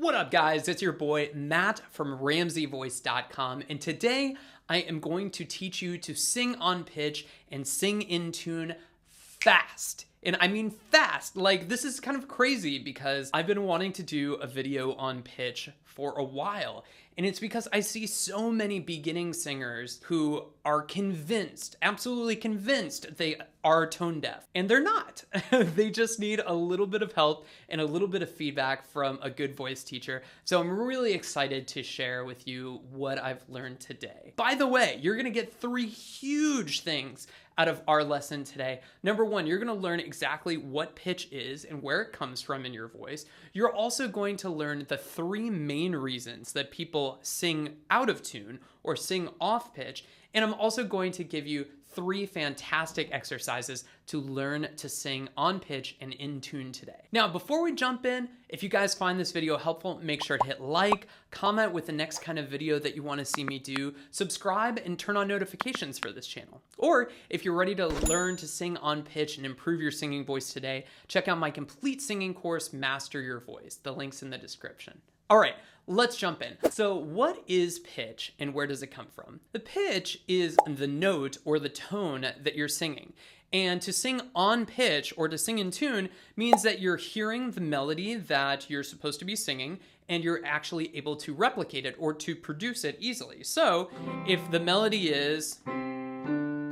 What up, guys? It's your boy Matt from RamseyVoice.com, and today I am going to teach you to sing on pitch and sing in tune fast. And I mean fast. Like, this is kind of crazy because I've been wanting to do a video on pitch for a while. And it's because I see so many beginning singers who are convinced, absolutely convinced, they are tone deaf. And they're not. They just need a little bit of help and a little bit of feedback from a good voice teacher. So I'm really excited to share with you what I've learned today. By the way, you're gonna get 3 huge things out of our lesson today. Number 1, you're gonna learn exactly what pitch is and where it comes from in your voice. You're also going to learn the 3 main reasons that people sing out of tune or sing off pitch. And I'm also going to give you 3 fantastic exercises to learn to sing on pitch and in tune today. Now, before we jump in, if you guys find this video helpful, make sure to hit like, comment with the next kind of video that you want to see me do, subscribe, and turn on notifications for this channel. Or if you're ready to learn to sing on pitch and improve your singing voice today, check out my complete singing course, Master Your Voice. The link's in the description. All right, let's jump in. So what is pitch and where does it come from? The pitch is the note or the tone that you're singing. And to sing on pitch or to sing in tune means that you're hearing the melody that you're supposed to be singing and you're actually able to replicate it or to produce it easily. So if the melody is, then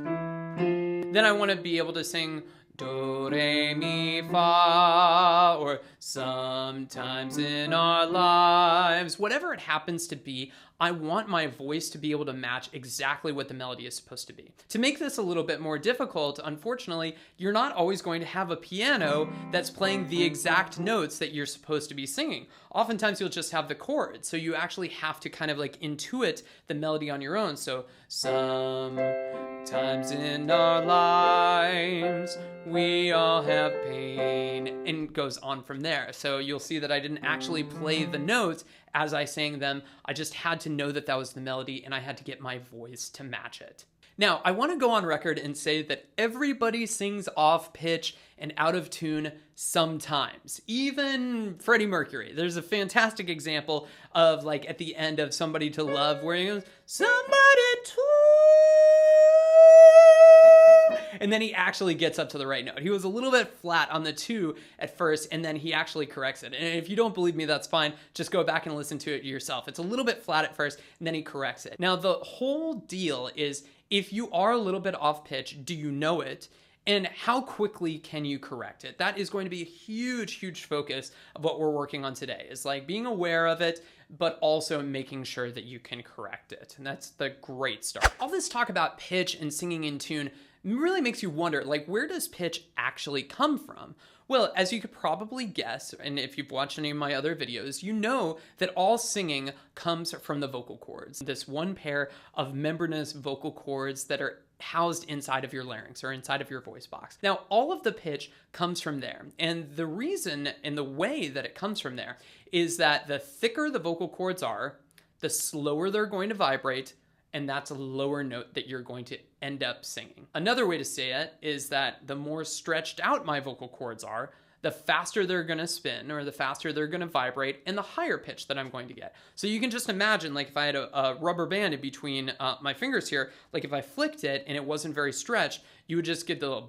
I want to be able to sing do, re, mi, fa, or sometimes in our lives, whatever it happens to be, I want my voice to be able to match exactly what the melody is supposed to be. To make this a little bit more difficult, unfortunately, you're not always going to have a piano that's playing the exact notes that you're supposed to be singing. Oftentimes you'll just have the chords, so you actually have to kind of like intuit the melody on your own. So sometimes in our lives, we all have pain, and it goes on from there. So you'll see that I didn't actually play the notes as I sang them. I just had to know that that was the melody, and I had to get my voice to match it. Now, I want to go on record and say that everybody sings off pitch and out of tune sometimes. Even Freddie Mercury. There's a fantastic example of, like, at the end of Somebody to Love where he goes, somebody to, and then he actually gets up to the right note. He was a little bit flat on the 2 at first, and then he actually corrects it. And if you don't believe me, that's fine. Just go back and listen to it yourself. It's a little bit flat at first, and then he corrects it. Now, the whole deal is, if you are a little bit off pitch, do you know it? And how quickly can you correct it? That is going to be a huge, huge focus of what we're working on today. Is like being aware of it, but also making sure that you can correct it. And that's the great start. All this talk about pitch and singing in tune really makes you wonder, like, where does pitch actually come from? Well, as you could probably guess, and if you've watched any of my other videos, you know that all singing comes from the vocal cords. This one pair of membranous vocal cords that are housed inside of your larynx or inside of your voice box. Now, all of the pitch comes from there. And the reason and the way that it comes from there is that the thicker the vocal cords are, the slower they're going to vibrate, and that's a lower note that you're going to end up singing. Another way to say it is that the more stretched out my vocal cords are, the faster they're gonna spin or the faster they're gonna vibrate and the higher pitch that I'm going to get. So you can just imagine, like, if I had a rubber band in between my fingers here, like if I flicked it and it wasn't very stretched, you would just get the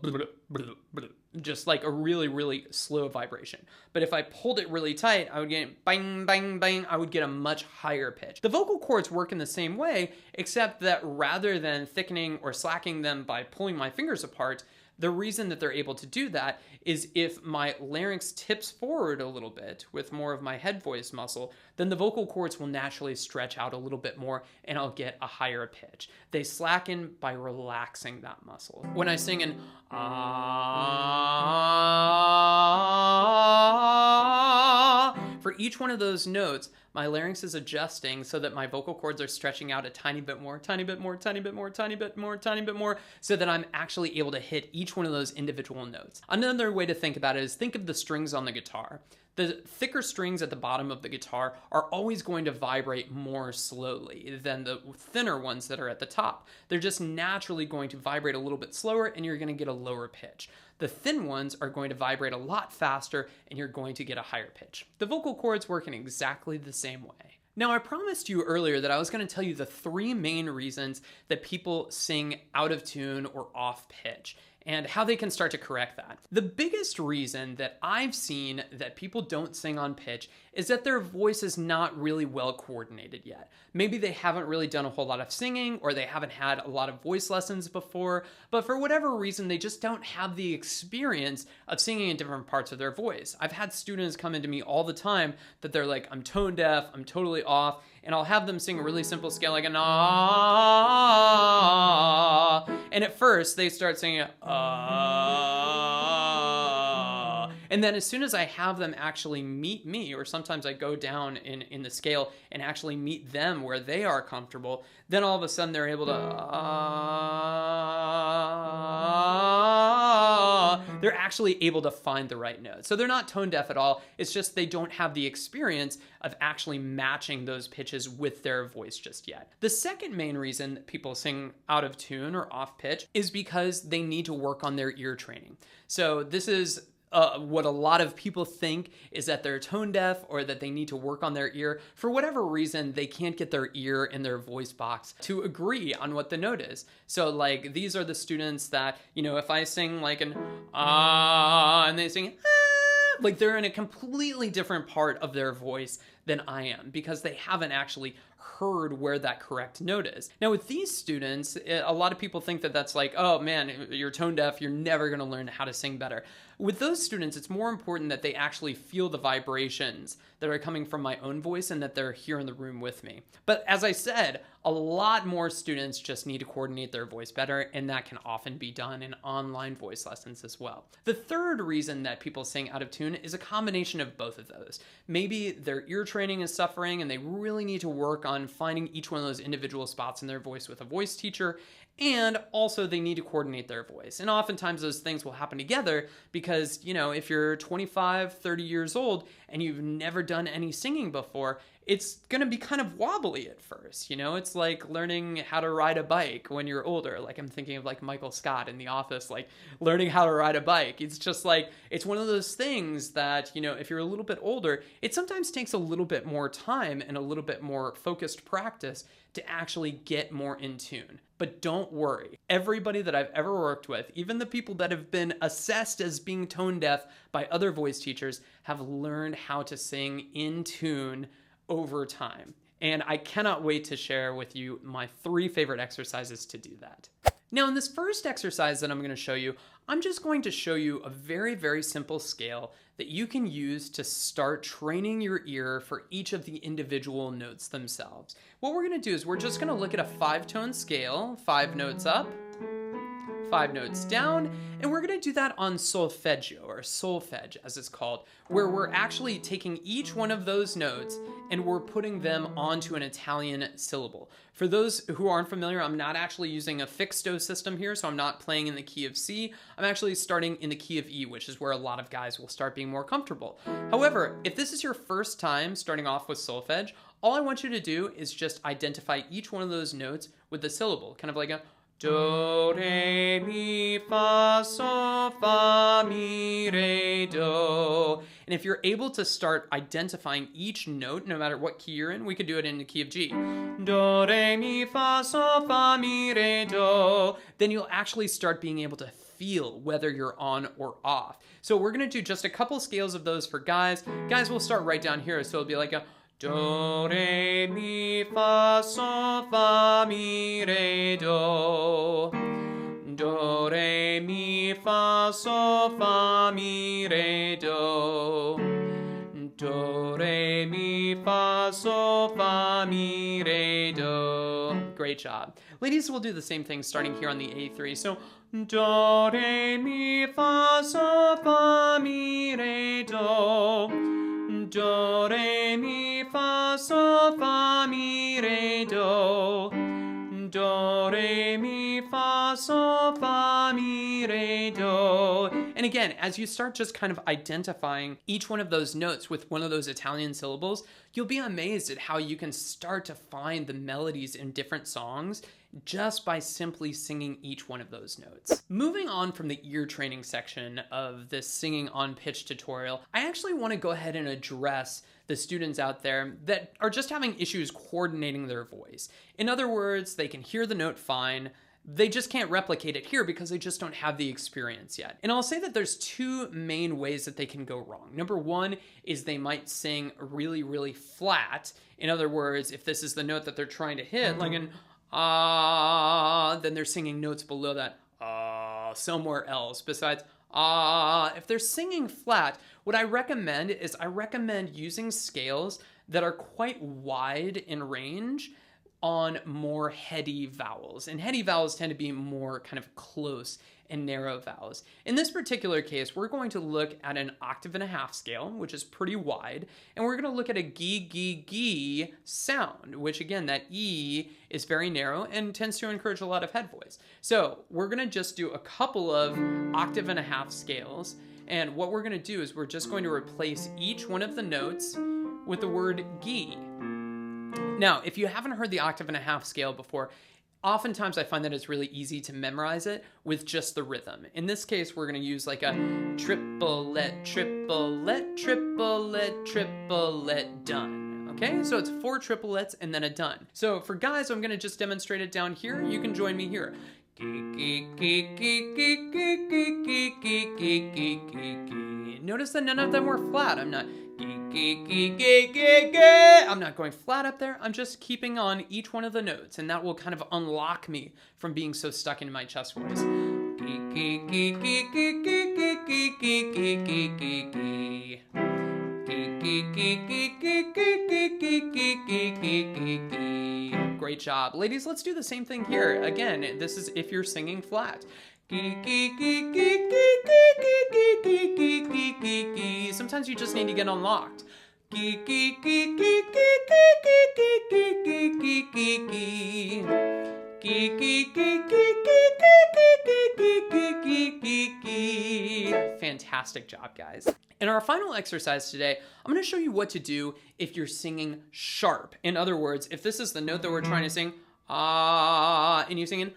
just like a really, really slow vibration. But if I pulled it really tight, I would get bang, bang, bang, I would get a much higher pitch. The vocal cords work in the same way, except that rather than thickening or slacking them by pulling my fingers apart, the reason that they're able to do that is if my larynx tips forward a little bit with more of my head voice muscle, then the vocal cords will naturally stretch out a little bit more and I'll get a higher pitch. They slacken by relaxing that muscle. When I sing an ah, for each one of those notes, my larynx is adjusting so that my vocal cords are stretching out a tiny bit more, tiny bit more, tiny bit more, tiny bit more, tiny bit more, so that I'm actually able to hit each one of those individual notes. Another way to think about it is think of the strings on the guitar. The thicker strings at the bottom of the guitar are always going to vibrate more slowly than the thinner ones that are at the top. They're just naturally going to vibrate a little bit slower and you're going to get a lower pitch. The thin ones are going to vibrate a lot faster and you're going to get a higher pitch. The vocal cords work in exactly the same way. Now, I promised you earlier that I was going to tell you the 3 main reasons that people sing out of tune or off pitch, and how they can start to correct that. The biggest reason that I've seen that people don't sing on pitch is that their voice is not really well coordinated yet. Maybe they haven't really done a whole lot of singing, or they haven't had a lot of voice lessons before, but for whatever reason, they just don't have the experience of singing in different parts of their voice. I've had students come into me all the time that they're like, I'm tone deaf, I'm totally off, and I'll have them sing a really simple scale like an ah, and at first they start singing ah, and then as soon as I have them actually meet me, or sometimes I go down in the scale and actually meet them where they are comfortable, then all of a sudden they're able to they're actually able to find the right note. So they're not tone deaf at all. It's just they don't have the experience of actually matching those pitches with their voice just yet. The second main reason that people sing out of tune or off pitch is because they need to work on their ear training. So this is what a lot of people think is that they're tone deaf or that they need to work on their ear. For whatever reason, they can't get their ear and their voice box to agree on what the note is. So like these are the students that, you know, if I sing like an ah and they sing ah, like they're in a completely different part of their voice than I am because they haven't actually heard where that correct note is. Now with these students, a lot of people think that that's like, oh man, you're tone deaf, you're never going to learn how to sing better. With those students, it's more important that they actually feel the vibrations that are coming from my own voice and that they're here in the room with me. But as I said, a lot more students just need to coordinate their voice better, and that can often be done in online voice lessons as well. The third reason that people sing out of tune is a combination of both of those. Maybe their ear training is suffering and they really need to work on finding each one of those individual spots in their voice with a voice teacher, and also they need to coordinate their voice. And oftentimes those things will happen together because, you know, if you're 25, 30 years old and you've never done any singing before, it's going to be kind of wobbly at first. You know, it's like learning how to ride a bike when you're older. Like I'm thinking of like Michael Scott in The Office, like learning how to ride a bike. It's just like, it's one of those things that, you know, if you're a little bit older, it sometimes takes a little bit more time and a little bit more focused practice to actually get more in tune. But don't worry, everybody that I've ever worked with, even the people that have been assessed as being tone deaf by other voice teachers, have learned how to sing in tune over time. And I cannot wait to share with you my 3 favorite exercises to do that. Now, in this first exercise that I'm going to show you, I'm just going to show you a very, very simple scale that you can use to start training your ear for each of the individual notes themselves. What we're going to do is we're just going to look at a 5-tone scale, 5 notes up, 5 notes down, and we're going to do that on solfeggio, or solfege as it's called, where we're actually taking each one of those notes and we're putting them onto an Italian syllable. For those who aren't familiar, I'm not actually using a fixed-do system here, so I'm not playing in the key of C. I'm actually starting in the key of E, which is where a lot of guys will start being more comfortable. However, if this is your first time starting off with solfege, all I want you to do is just identify each one of those notes with the syllable, kind of like a do, re, mi, fa, sol, fa, mi, re, do. And if you're able to start identifying each note, no matter what key you're in, we could do it in the key of G. Do, re, mi, fa, sol, fa, mi, re, do. Then you'll actually start being able to feel whether you're on or off. So we're going to do just a couple scales of those for guys. Guys, we'll start right down here. So it'll be like a do, re, mi, fa, sol, fa, mi, re, do. Do, re, mi, fa, sol, fa, mi, re, do. Do, re, mi, fa, sol, fa, mi, re, do. Great job. Ladies, we'll do the same thing starting here on the A3. So, do, re, mi, fa, sol, fa, mi, re, do. Do, re, mi, fa, sol, fa, mi, re, do. Do, re, mi, fa, sol, fa, mi, re, do. And again, as you start just kind of identifying each one of those notes with one of those Italian syllables, you'll be amazed at how you can start to find the melodies in different songs just by simply singing each one of those notes. Moving on from the ear training section of this singing on pitch tutorial, I actually want to go ahead and address the students out there that are just having issues coordinating their voice. In other words, they can hear the note fine, they just can't replicate it here because they just don't have the experience yet. And I'll say that there's two main ways that they can go wrong. Number one is they might sing really, really flat. In other words, if this is the note that they're trying to hit, like an ah, then they're singing notes below that somewhere else besides if they're singing flat, what I recommend is using scales that are quite wide in range on more heady vowels. And heady vowels tend to be more kind of close and narrow vowels. In this particular case, we're going to look at an 1.5 octave scale, which is pretty wide, and we're going to look at a g, g, g sound, which again, that E is very narrow and tends to encourage a lot of head voice. So we're going to just do a couple of 1.5 octave scales, and what we're going to do is we're just going to replace each one of the notes with the word g. Now, if you haven't heard the 1.5 octave scale before, oftentimes I find that it's really easy to memorize it with just the rhythm. In this case, we're going to use like a triplet, triplet, triplet, triplet, done. Okay, so it's 4 triplets and then a done. So for guys, I'm going to just demonstrate it down here. You can join me here. Notice that none of them were flat. I'm not going flat up there. I'm just keeping on each one of the notes, and that will kind of unlock me from being so stuck in my chest voice. Great job. Ladies, let's do the same thing here. Again, this is if you're singing flat. Sometimes you just need to get unlocked. Fantastic job, guys. In our final exercise today, I'm going to show you what to do if you're singing sharp. In other words, if this is the note that we're trying to sing, and you're singing,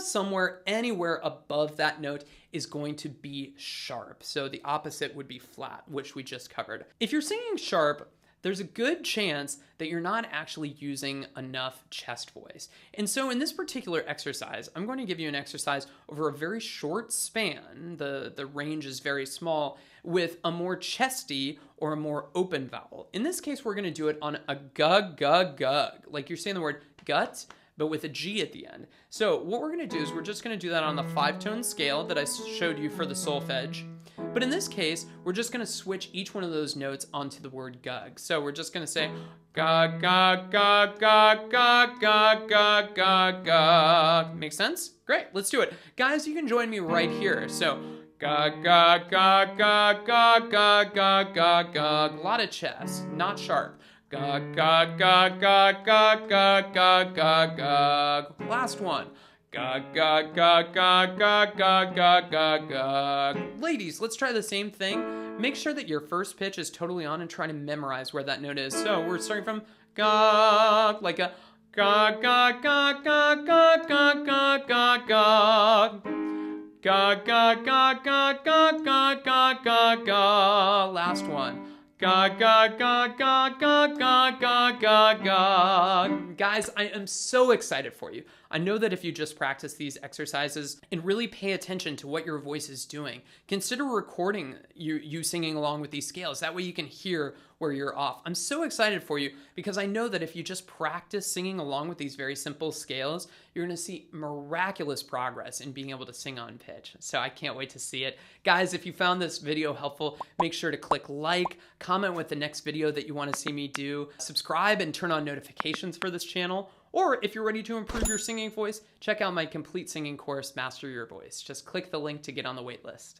somewhere, anywhere above that note is going to be sharp. So the opposite would be flat, which we just covered. If you're singing sharp, there's a good chance that you're not actually using enough chest voice. And so in this particular exercise, I'm going to give you an exercise over a very short span. The range is very small with a more chesty or a more open vowel. In this case, we're going to do it on a gug, gug, gug. Like you're saying the word gut, but with a G at the end. So what we're going to do is we're just going to do that on the 5-tone scale that I showed you for the solfege. But in this case, we're just going to switch each one of those notes onto the word gug. So we're just going to say gug, gug, gug, gug, gug, gug, gug, gug, gug. Make sense? Great, let's do it. Guys, you can join me right here. So gug, gug, gug, gug, gug, gug, gug, gug, gug. A lot of chest, not sharp. Gug, gug, gug, gug, gug, gug, gug, gug, gug. Last one. Gug, gug, gug, gug, gug, gug, gug, gug, gug. Ladies, let's try the same thing. Make sure that your first pitch is totally on and try to memorize where that note is. So we're starting from gug, like a gug, gug, gug, gug, gug, gug, gug, gug, gug. Gug, gug, gug, gug, gug, gug, gug, gug, gug. Last one. Gug, gug, gug, gug, gug, gug, gug, gug, gug. Guys, I am so excited for you. I know that if you just practice these exercises and really pay attention to what your voice is doing, consider recording you singing along with these scales. That way you can hear where you're off. I'm so excited for you because I know that if you just practice singing along with these very simple scales, you're going to see miraculous progress in being able to sing on pitch. So I can't wait to see it. Guys, if you found this video helpful, make sure to click like, comment with the next video that you want to see me do, subscribe and turn on notifications for this channel. Or if you're ready to improve your singing voice, check out my complete singing course, Master Your Voice. Just click the link to get on the wait list.